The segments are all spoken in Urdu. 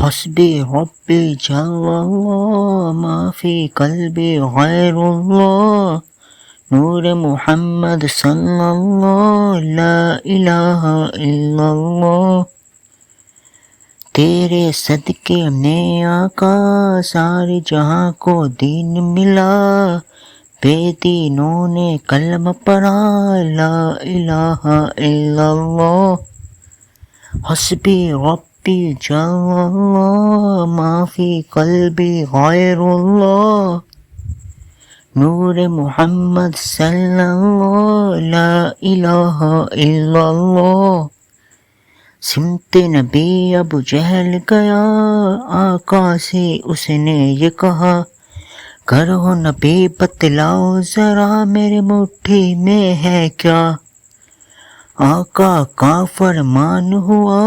حسبی ربی جل اللہ ما فی قلبی غیر اللہ نور محمد صلی اللہ لا الہ الا اللہ۔ تیرے صدقے میں آقا سارے جہاں کو دین ملا، بے دینوں نے کلمہ پڑھا لا الہ الا اللہ۔ حسبی ربی جل اللہ ما فی قلبی غیر اللہ نور محمد صلی اللہ لا الہ الا اللہ۔ سمت نبی ابو جہل گیا، آقا سے اس نے یہ کہا، کرو نبی بتلاؤ ذرا میرے مٹھی میں ہے کیا۔ آقا کا فرمان ہوا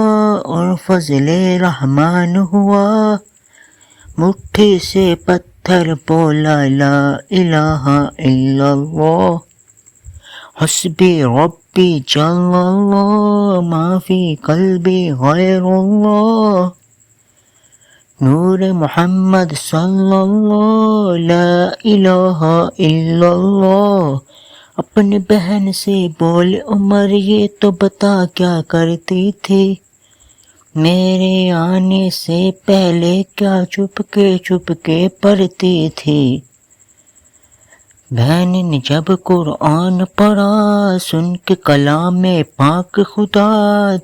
اور فضل رحمان ہوا، مٹھی سے پتھر بولا لا الہ الا اللہ۔ حسبی ربی جل اللہ ما فی قلبی غیر اللہ نور محمد صلی اللہ لا الہ الا اللہ۔ اپنی بہن سے بولے عمر یہ تو بتا کیا کرتی تھی، میرے آنے سے پہلے کیا چھپ کے پڑھتی تھی۔ بہن نے جب قرآن پڑھا سن کے کلام پاک خدا،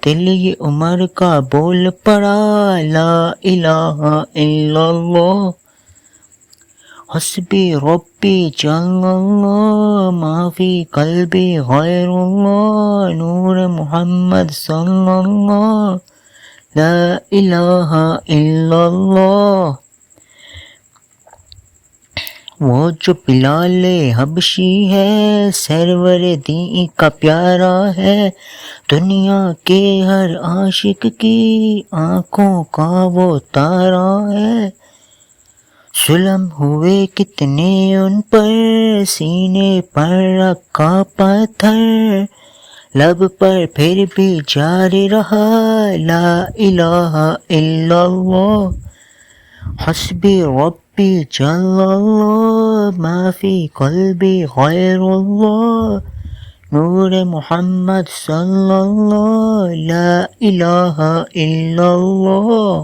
دل یہ عمر کا بول پڑا لا الہ الا اللہ۔ حسبی ربی جل اللہ ما فی قلبی غیر اللہ نور محمد صلی اللہ لا الہ الا اللہ۔ وہ جو بلال حبشی ہے سرور دین کا پیارا ہے، دنیا کے ہر عاشق کی آنکھوں کا وہ تارا ہے۔ ظلم ہوئے کتنے ان پر سینے پر رکھا پتھر، لب پر پھر بھی جاری رہا لا الہ الا اللہ۔ حسبی ربی جل اللہ ما فی قلبی غیر اللہ نور محمد صلی اللہ لا الہ الا اللہ۔